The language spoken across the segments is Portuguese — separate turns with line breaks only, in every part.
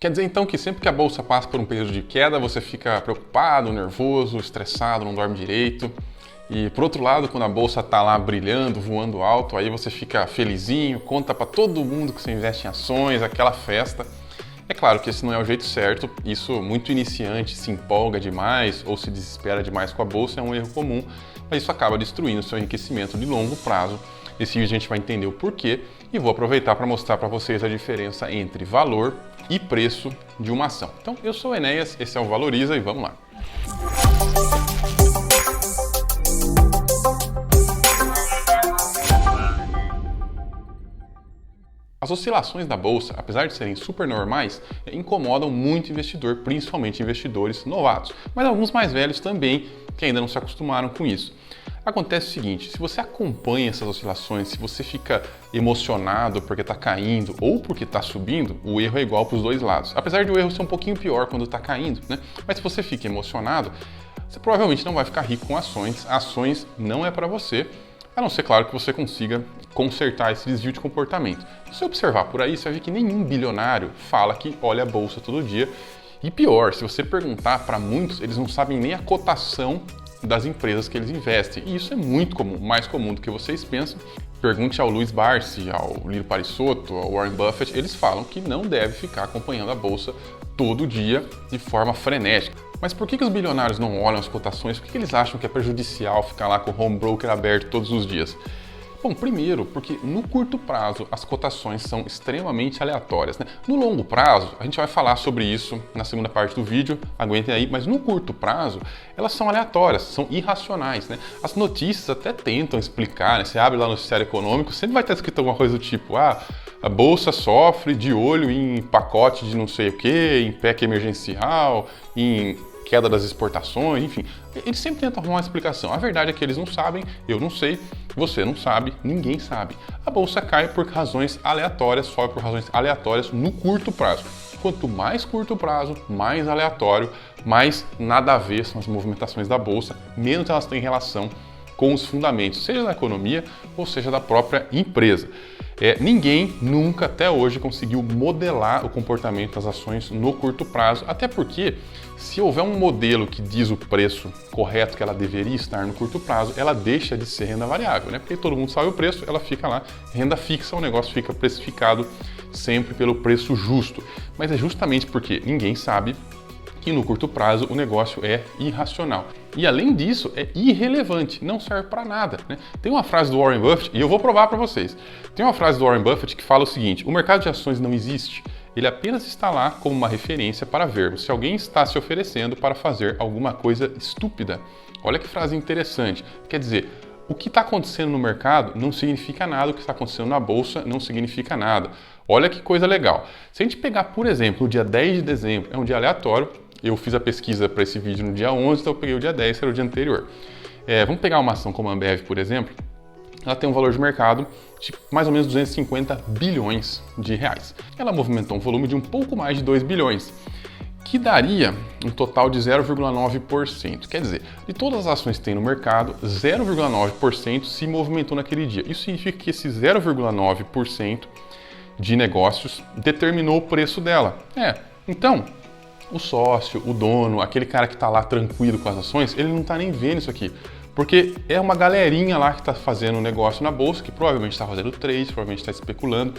Quer dizer então que sempre que a bolsa passa por um período de queda, você fica preocupado, nervoso, estressado, não dorme direito. E por outro lado, quando a bolsa está lá brilhando, voando alto, aí você fica felizinho, conta para todo mundo que você investe em ações, aquela festa. É claro que esse não é o jeito certo, isso muito iniciante se empolga demais ou se desespera demais com a bolsa, é um erro comum, mas isso acaba destruindo o seu enriquecimento de longo prazo. Nesse vídeo a gente vai entender o porquê e vou aproveitar para mostrar para vocês a diferença entre valor e preço de uma ação. Então, eu sou o Enéas, esse é o Valoriza e vamos lá. As oscilações da bolsa, apesar de serem super normais, incomodam muito investidor, principalmente investidores novatos, mas alguns mais velhos também, que ainda não se acostumaram com isso. Acontece o seguinte, se você acompanha essas oscilações, se você fica emocionado porque está caindo ou porque está subindo, o erro é igual para os dois lados. Apesar de o erro ser um pouquinho pior quando está caindo, né? Mas se você fica emocionado, você provavelmente não vai ficar rico com ações. Ações não é para você, a não ser, claro, que você consiga consertar esse desvio de comportamento. Se você observar por aí, você vai ver que nenhum bilionário fala que olha a bolsa todo dia. E pior, se você perguntar para muitos, eles não sabem nem a cotação das empresas que eles investem. E isso é muito comum, mais comum do que vocês pensam. Pergunte ao Luiz Barsi, ao Liro Parisotto, ao Warren Buffett, eles falam que não deve ficar acompanhando a bolsa todo dia de forma frenética. Mas por que os bilionários não olham as cotações? Por que eles acham que é prejudicial ficar lá com o home broker aberto todos os dias? Bom, primeiro, porque no curto prazo as cotações são extremamente aleatórias, né? No longo prazo, a gente vai falar sobre isso na segunda parte do vídeo, aguentem aí, mas no curto prazo elas são aleatórias, são irracionais, né? As notícias até tentam explicar, né? Você abre lá no noticiário econômico, sempre vai estar escrito alguma coisa do tipo, a bolsa sofre de olho em pacote de não sei o que, em PEC emergencial, em queda das exportações, enfim. Eles sempre tentam arrumar uma explicação. A verdade é que eles não sabem, eu não sei, você não sabe, ninguém sabe. A bolsa cai por razões aleatórias, sobe por razões aleatórias no curto prazo. Quanto mais curto prazo, mais aleatório, mais nada a ver são as movimentações da bolsa, menos elas têm relação com os fundamentos, seja da economia ou seja da própria empresa. Ninguém nunca até hoje conseguiu modelar o comportamento das ações no curto prazo, até porque se houver um modelo que diz o preço correto que ela deveria estar no curto prazo, ela deixa de ser renda variável, né? Porque todo mundo sabe o preço, ela fica lá, renda fixa, o negócio fica precificado sempre pelo preço justo. Mas é justamente porque ninguém sabe que no curto prazo o negócio é irracional. E além disso, é irrelevante, não serve para nada, né? Tem uma frase do Warren Buffett, e eu vou provar para vocês. Tem uma frase do Warren Buffett que fala o seguinte: o mercado de ações não existe, ele apenas está lá como uma referência para vermos se alguém está se oferecendo para fazer alguma coisa estúpida. Olha que frase interessante. Quer dizer, o que está acontecendo no mercado não significa nada, o que está acontecendo na bolsa não significa nada. Olha que coisa legal. Se a gente pegar, por exemplo, o dia 10 de dezembro, é um dia aleatório, eu fiz a pesquisa para esse vídeo no dia 11, então eu peguei o dia 10, que era o dia anterior. Vamos pegar uma ação como a Ambev, por exemplo. Ela tem um valor de mercado de mais ou menos 250 bilhões de reais. Ela movimentou um volume de um pouco mais de 2 bilhões, que daria um total de 0,9%. Quer dizer, de todas as ações que tem no mercado, 0,9% se movimentou naquele dia. Isso significa que esse 0,9% de negócios determinou o preço dela. Então, o sócio, o dono, aquele cara que está lá tranquilo com as ações, ele não está nem vendo isso aqui. Porque é uma galerinha lá que está fazendo um negócio na bolsa, que provavelmente está fazendo trade, provavelmente está especulando.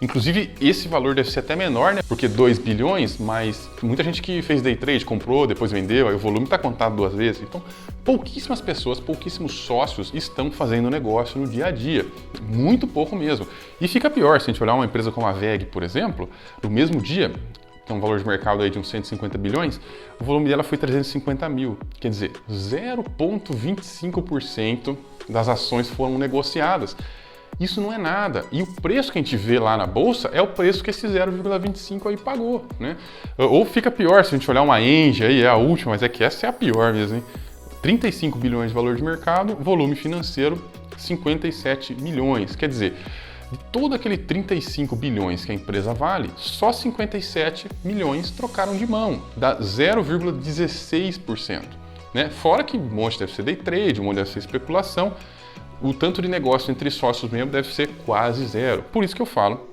Inclusive, esse valor deve ser até menor, né? Porque 2 bilhões, mas muita gente que fez day trade, comprou, depois vendeu, aí o volume está contado 2 vezes. Então, pouquíssimas pessoas, pouquíssimos sócios estão fazendo negócio no dia a dia. Muito pouco mesmo. E fica pior, se a gente olhar uma empresa como a WEG, por exemplo, no mesmo dia, tem um valor de mercado aí de uns 150 bilhões, o volume dela foi 350 mil. Quer dizer, 0,25% das ações foram negociadas. Isso não é nada. E o preço que a gente vê lá na bolsa é o preço que esse 0,25 aí pagou, né? Ou fica pior, se a gente olhar uma Engie aí, é a última, mas é que essa é a pior mesmo, hein? 35 bilhões de valor de mercado, volume financeiro 57 milhões. Quer dizer, de todo aquele 35 bilhões que a empresa vale, só 57 milhões trocaram de mão, dá 0,16%. Né? Fora que um monte deve ser day trade, um monte deve ser especulação, o tanto de negócio entre sócios mesmo deve ser quase zero. Por isso que eu falo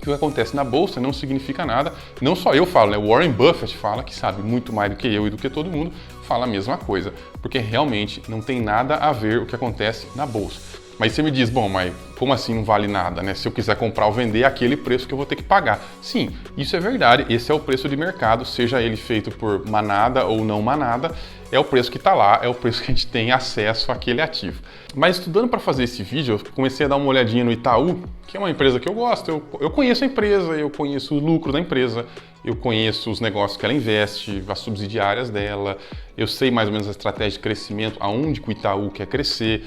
que o que acontece na bolsa não significa nada. Não só eu falo, né? O Warren Buffett fala, que sabe muito mais do que eu e do que todo mundo, fala a mesma coisa, porque realmente não tem nada a ver o que acontece na bolsa. Mas você me diz, bom, mas como assim não vale nada, né? Se eu quiser comprar ou vender, é aquele preço que eu vou ter que pagar. Sim, isso é verdade, esse é o preço de mercado, seja ele feito por manada ou não manada, é o preço que está lá, é o preço que a gente tem acesso àquele ativo. Mas estudando para fazer esse vídeo, eu comecei a dar uma olhadinha no Itaú, que é uma empresa que eu gosto, eu conheço a empresa, eu conheço o lucro da empresa, eu conheço os negócios que ela investe, as subsidiárias dela, eu sei mais ou menos a estratégia de crescimento, aonde que o Itaú quer crescer,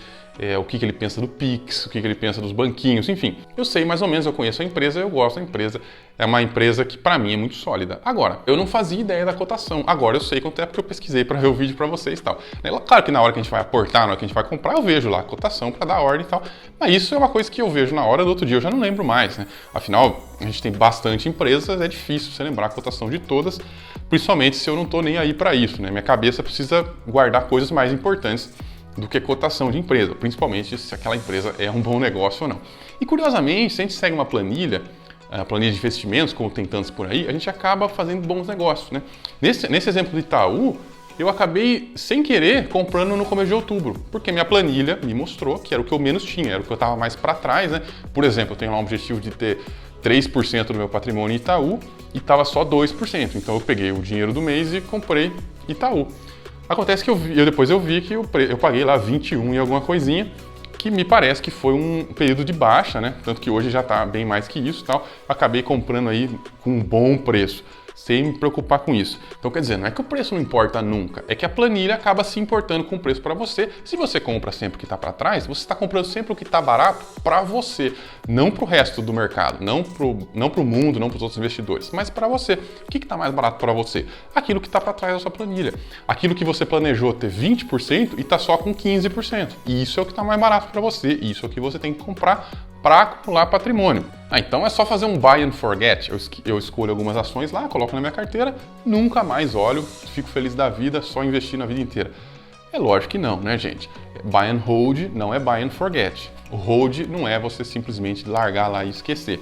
o que ele pensa do Pix, o que ele pensa dos banquinhos, enfim. Eu sei mais ou menos, eu conheço a empresa, eu gosto da empresa. É uma empresa que para mim é muito sólida. Agora, eu não fazia ideia da cotação. Agora eu sei quanto é porque eu pesquisei para ver o vídeo para vocês e tal. Claro que na hora que a gente vai aportar, na hora que a gente vai comprar, eu vejo lá a cotação para dar ordem e tal. Mas isso é uma coisa que eu vejo na hora, do outro dia eu já não lembro mais, né? Afinal, a gente tem bastante empresas, é difícil você lembrar a cotação de todas, principalmente se eu não tô nem aí para isso, né? Minha cabeça precisa guardar coisas mais importantes do que cotação de empresa, principalmente se aquela empresa é um bom negócio ou não. E curiosamente, se a gente segue uma planilha de investimentos, como tem tantos por aí, a gente acaba fazendo bons negócios, né? Nesse exemplo do Itaú, eu acabei, sem querer, comprando no começo de outubro, porque minha planilha me mostrou que era o que eu menos tinha, era o que eu estava mais para trás, né? Por exemplo, eu tenho lá um objetivo de ter 3% do meu patrimônio em Itaú e estava só 2%, então eu peguei o dinheiro do mês e comprei Itaú. Acontece que depois eu vi que eu paguei lá 21 e alguma coisinha, que me parece que foi um período de baixa, né? Tanto que hoje já está bem mais que isso e tal. Acabei comprando aí com um bom preço, sem me preocupar com isso. Então, quer dizer, não é que o preço não importa nunca, é que a planilha acaba se importando com o preço para você. Se você compra sempre o que está para trás, você está comprando sempre o que está barato para você, não para o resto do mercado, não para o mundo, não para os outros investidores, mas para você. O que está mais barato para você? Aquilo que está para trás da sua planilha. Aquilo que você planejou ter 20% e está só com 15%. E isso é o que está mais barato para você, isso é o que você tem que comprar para acumular patrimônio. Então é só fazer um buy and forget. Eu escolho algumas ações lá, coloco na minha carteira, nunca mais olho, fico feliz da vida, só investir na vida inteira. É lógico que não, né, gente? Buy and hold não é buy and forget. O hold não é você simplesmente largar lá e esquecer.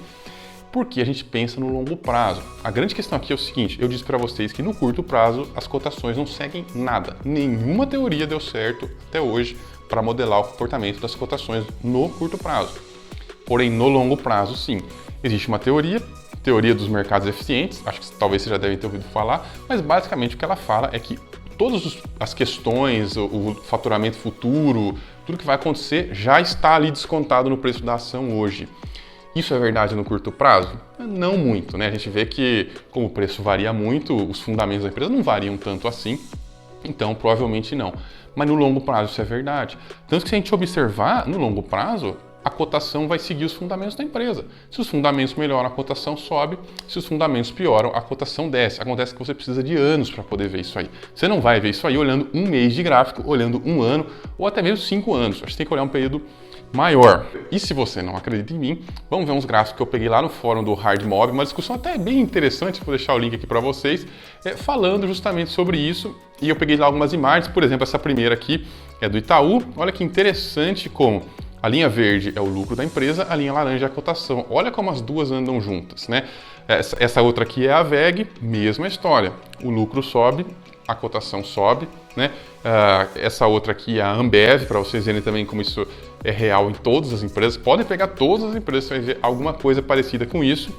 Porque a gente pensa no longo prazo. A grande questão aqui é o seguinte, eu disse para vocês que no curto prazo as cotações não seguem nada. Nenhuma teoria deu certo até hoje para modelar o comportamento das cotações no curto prazo. Porém, no longo prazo, sim. Existe uma teoria dos mercados eficientes, acho que talvez vocês já devem ter ouvido falar, mas basicamente o que ela fala é que todas as questões, o faturamento futuro, tudo que vai acontecer já está ali descontado no preço da ação hoje. Isso é verdade no curto prazo? Não muito, né? A gente vê que, como o preço varia muito, os fundamentos da empresa não variam tanto assim, então provavelmente não. Mas no longo prazo isso é verdade. Tanto que se a gente observar, no longo prazo, a cotação vai seguir os fundamentos da empresa. Se os fundamentos melhoram, a cotação sobe. Se os fundamentos pioram, a cotação desce. Acontece que você precisa de anos para poder ver isso aí. Você não vai ver isso aí olhando um mês de gráfico, olhando um ano ou até mesmo 5 anos. A gente tem que olhar um período maior. E se você não acredita em mim, vamos ver uns gráficos que eu peguei lá no fórum do HardMob, uma discussão até bem interessante, vou deixar o link aqui para vocês, falando justamente sobre isso. E eu peguei lá algumas imagens, por exemplo, essa primeira aqui é do Itaú. Olha que interessante como a linha verde é o lucro da empresa, a linha laranja é a cotação. Olha como as duas andam juntas, né? Essa outra aqui é a VEG, mesma história. O lucro sobe, a cotação sobe, né? Essa outra aqui é a Ambev, para vocês verem também como isso é real em todas as empresas. Podem pegar todas as empresas, você vai ver alguma coisa parecida com isso.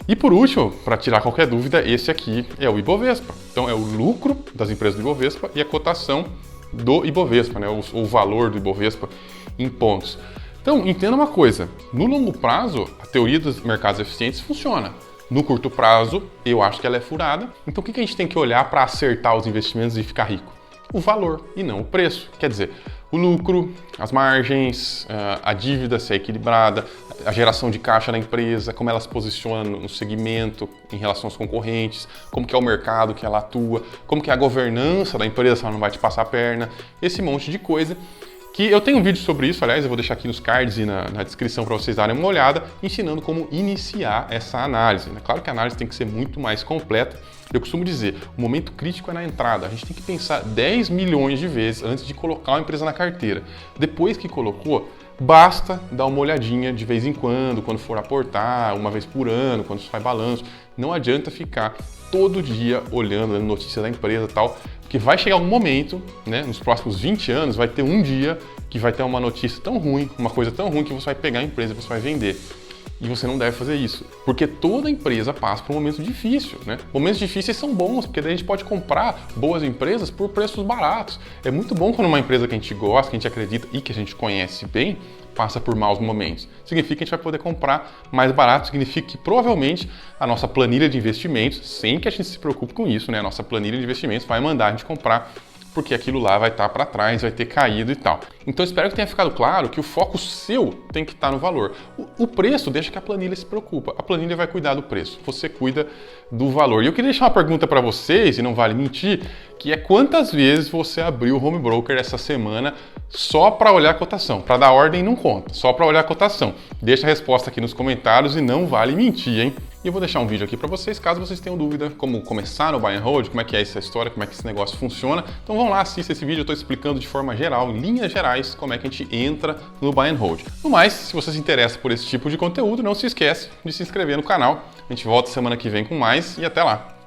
E por último, para tirar qualquer dúvida, esse aqui é o Ibovespa. Então é o lucro das empresas do Ibovespa e a cotação do Ibovespa, né? O valor do Ibovespa em pontos. Então, entenda uma coisa, no longo prazo, a teoria dos mercados eficientes funciona. No curto prazo, eu acho que ela é furada. Então, o que a gente tem que olhar para acertar os investimentos e ficar rico? O valor e não o preço. Quer dizer, o lucro, as margens, a dívida se é equilibrada, a geração de caixa da empresa, como ela se posiciona no segmento em relação aos concorrentes, como que é o mercado que ela atua, como que é a governança da empresa, se ela não vai te passar a perna, esse monte de coisa. Que eu tenho um vídeo sobre isso, aliás, eu vou deixar aqui nos cards e na descrição para vocês darem uma olhada, ensinando como iniciar essa análise. Claro que a análise tem que ser muito mais completa. Eu costumo dizer, o momento crítico é na entrada. A gente tem que pensar 10 milhões de vezes antes de colocar uma empresa na carteira. Depois que colocou, Basta dar uma olhadinha de vez em quando for aportar, uma vez por ano, quando sai balanço. Não adianta ficar todo dia olhando notícias da empresa e tal, porque vai chegar um momento, né, nos próximos 20 anos, vai ter um dia que vai ter uma notícia tão ruim, uma coisa tão ruim que você vai pegar a empresa e você vai vender. E você não deve fazer isso, porque toda empresa passa por um momento difícil, né? Momentos difíceis são bons, porque daí a gente pode comprar boas empresas por preços baratos. É muito bom quando uma empresa que a gente gosta, que a gente acredita e que a gente conhece bem, passa por maus momentos. Significa que a gente vai poder comprar mais barato, significa que provavelmente a nossa planilha de investimentos, sem que a gente se preocupe com isso, né? A nossa planilha de investimentos vai mandar a gente comprar porque aquilo lá vai estar para trás, vai ter caído e tal. Então espero que tenha ficado claro que o foco seu tem que estar no valor. O preço deixa que a planilha se preocupa. A planilha vai cuidar do preço, você cuida do valor. E eu queria deixar uma pergunta para vocês, e não vale mentir, que é quantas vezes você abriu o Home Broker essa semana só para olhar a cotação? Para dar ordem não conta, só para olhar a cotação. Deixa a resposta aqui nos comentários e não vale mentir, hein? E eu vou deixar um vídeo aqui para vocês, caso vocês tenham dúvida como começar no Buy and Hold, como é que é essa história, como é que esse negócio funciona. Então vão lá, assista esse vídeo, eu estou explicando de forma geral, em linhas gerais, como é que a gente entra no Buy and Hold. No mais, se você se interessa por esse tipo de conteúdo, não se esquece de se inscrever no canal. A gente volta semana que vem com mais e até lá!